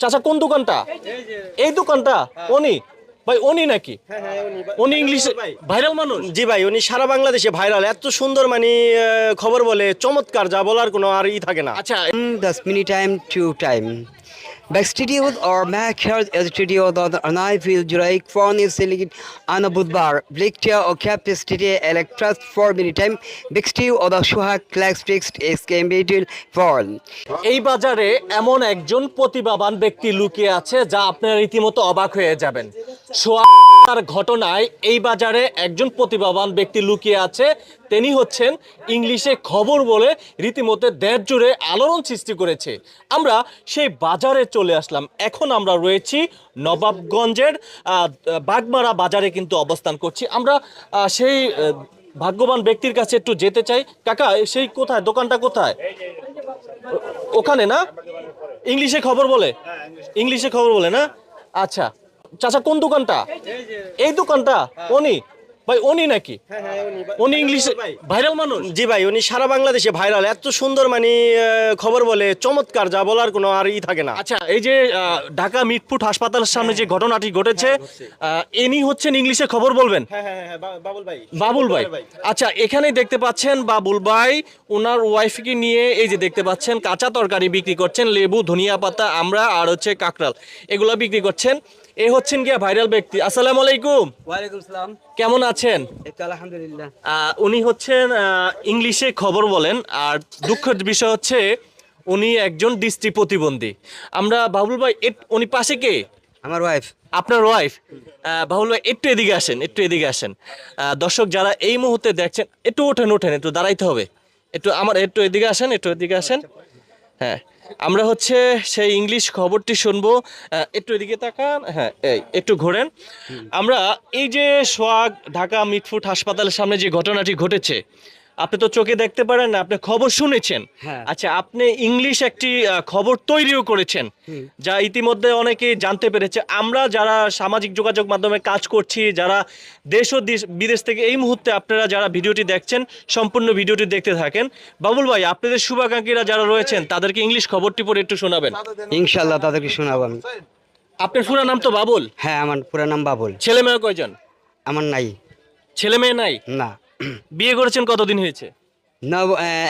চাচা কোন দোকানটা? এই দোকানটা? উনি ভাই উনি নাকি? উনি ইংলিশে ভাইরাল মানুষ? জি ভাই, উনি সারা বাংলাদেশে ভাইরাল, এত সুন্দর মানে খবর বলে চমৎকার, যা বলার কোনো আর থাকে না। আচ্ছা The many time to time. Backstudio or Mac studio the knife will Juraik phone is selling on a budbar. Bliktia or capacity electras for many time. Backstudio or the Shuhak class fixed is can be phone. এই বাজারে এমন একজন প্রতিভাবান ব্যক্তি লুকিয়ে আছে যা আপনারা রীতিমতো অবাক হয়ে যাবেন। সোয়ার ঘটনায় এই বাজারে একজন প্রতিভাবান ব্যক্তি লুকিয়ে আছে। তিনি হচ্ছেন ইংলিশে খবর বলে রীতিমতো দেশ জুড়ে আলোড়ন সৃষ্টি করেছে। আমরা সেই বাজারে চলে আসলাম। এখন আমরা রয়েছি নবাবগঞ্জের বাগমারা বাজারে কিন্তু অবস্থান করছি। আমরা সেই ভাগ্যবান ব্যক্তির কাছে একটু যেতে চাই। কাকা সেই কোথায় দোকানটা কোথায়? ওখানে না? ইংলিশে খবর বলে? ইংলিশে খবর বলে না? আচ্ছা চাচা কোন দোকানটা? এই দোকানটা? উনি ভাই উনি নাকি? উনি ইংলিশে ভাইরাল মানুষ? জি ভাই, উনি সারা বাংলাদেশে ভাইরাল, এত সুন্দর মানে খবর বলে চমৎকার, যা বলার কোনো আর থাকে না। আচ্ছা এই যে ঢাকা মিটফুট হাসপাতালের সামনে যে ঘটনাটি ঘটেছে, ইনি হচ্ছেন ইংলিশে খবর বলবেন? বাবুল ভাই। বাবুল ভাই, আচ্ছা এখানেই দেখতে পাচ্ছেন বাবুল ভাই ওনার ওয়াইফকে নিয়ে এই যে দেখতে পাচ্ছেন কাঁচা তরকারি বিক্রি করছেন, লেবু, ধনিয়া পাতা, আমড়া আর হচ্ছে কাকরাল, এগুলো বিক্রি করছেন। এ হচ্ছেন গিয়া ভাইরাল ব্যক্তি। আসসালামু আলাইকুম। ওয়ালাইকুম সালাম। কেমন আছেন? আলহামদুলিল্লাহ। উনি হচ্ছেন ইংলিশে খবর বলেন, আর দুঃখের বিষয় হচ্ছে উনি একজন দৃষ্টি প্রতিবন্ধী। আমরা বাবুল ভাই উনি পাশে কে? আমার ওয়াইফ। আপনার ওয়াইফ? বাবুল ভাই একটু এদিকে আসেন, একটু এদিকে আসেন। দর্শক যারা এই মুহূর্তে দেখছেন একটু ওঠেন, একটু দাঁড়াইতে হবে, একটু আমার একটু এদিকে আসেন, একটু এদিকে আসেন। হ্যাঁ আমরা হচ্ছে সেই ইংলিশ খবরটি শুনবো। একটু এদিকে তাকান, হ্যাঁ এই একটু ঘোরেন। আমরা এই যে সোহাগ ঢাকা মিটফুট হাসপাতালের সামনে যে ঘটনাটি ঘটেছে, আপনি তো চোখে দেখতে পারেন না, আপনি খবর শুনেছেন। হ্যাঁ। আচ্ছা আপনি ইংলিশ একটি খবর তৈরিও করেছেন, যা ইতিমধ্যে অনেকে জানতে পেরেছে। আমরা যারা সামাজিক যোগাযোগ মাধ্যমে কাজ করছি, যারা দেশ ও বিদেশ থেকে এই মুহূর্তে আপনারা যারা ভিডিওটি দেখছেন, সম্পূর্ণ ভিডিওটি দেখতে থাকেন। বাবুল ভাই আপনাদের শুভাকাঙ্ক্ষীরা যারা রয়েছেন তাদেরকে ইংলিশ খবরটি পড়ে একটু শোনাবেন। ইনশাআল্লাহ তাদেরকে শোনাবো আমি। আপনার পুরো নাম তো বাবুল? হ্যাঁ, আমার পুরো নাম বাবুল। ছেলে মেয়ে কয়জন? আমার নাই। ছেলে মেয়ে নাই? না। বিয়ে করেছেন কতদিন হয়েছে?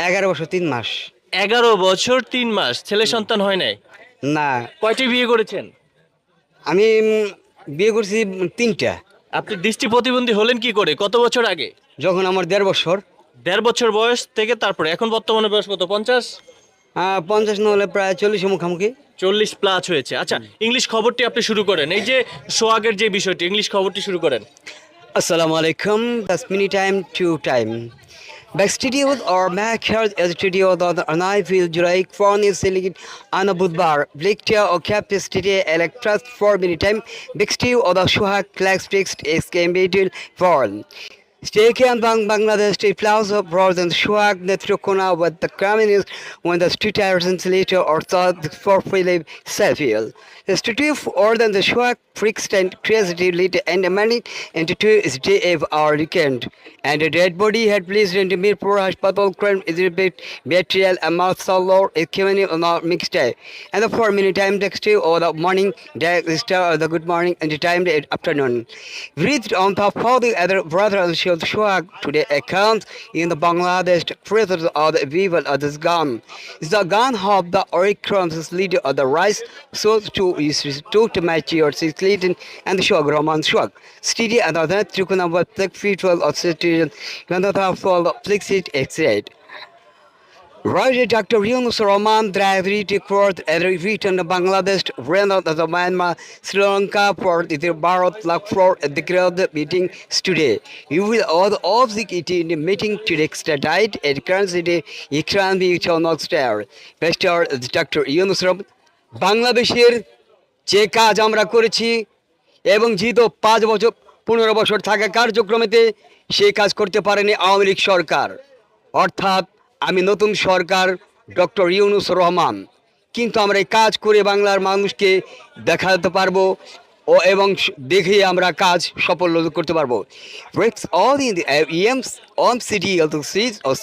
11 বছর 3 মাস। 11 বছর 3 মাস, ছেলে সন্তান হয় নাই? না, কয়টি বিয়ে করেছেন? আমি বিয়ে করছি 3টা। আপনি দৃষ্টি প্রতিবন্ধী হলেন কি করে, কত বছর আগে? যখন আমার 1.5 বছর। 1.5 বছর বয়স থেকে তারপরে এখন বর্তমানে বয়স কত? 50? 50 না হলে প্রায় 40 মুখামুখি। 40 প্লাস হয়েছে। আচ্ছা ইংলিশ খবরটি আপনি শুরু করেন। এই যে সোহাগের যে বিষয়টি, ইংলিশ খবরটি শুরু করেন। Assalamu alaikum. That's many time to time. Backstudio or Mac studio the knife will Juraik phone is selling on a budbar. Bliktia or capacity electras for many time. Backstudio or the Shuhak class fixed is can be phone. Stake and Bangladesh State Plaza brought in Shuag Netrokona with the communist when the street hours later or thought for Philip Selfield. The street or than the Shuag freaks and crazy later and the money into 2 is day of our weekend. And the dead body had placed into Mirpur Hospital crime is a bit material and mouth solor is given on our mixed day. And the 4 minute time next day or the morning, the star or the good morning and the time the afternoon. Breathed on top of the other brother and showed Shuag today account in the Bangladesh prisoners of the people of this gun. Is the gun of the Oricron's leader of the rice sold to is restored to match your six Clayton and the Shuag Roman Shuag. Steady and other Trukuna was the featual of citizen when the fall of Flixit exit. Roger Dr. Yunus Roman drive report and return to Bangladesh, ran out of the Myanmar, Sri Lanka for the Bharat Luck for the crowd meeting today. You will all of the in the meeting to extradite at current city, you can be not star. Best Dr. Yunus Roman, বাংলাদেশের যে কাজ আমরা করেছি এবং জিত 5 বছর 15 বছর থাকা কার্যক্রমেতে সেই কাজ করতে পারেনি আওয়ামী লীগ সরকার, অর্থাৎ আমি নতুন সরকার ডক্টর ইউনুস রহমান। কিন্তু আমরা এই কাজ করে বাংলার মানুষকে দেখাতে পারবো ও এবং দেখে আমরা কাজ সফল করতে পারবো। Breaks all in the EMs on city of the seats of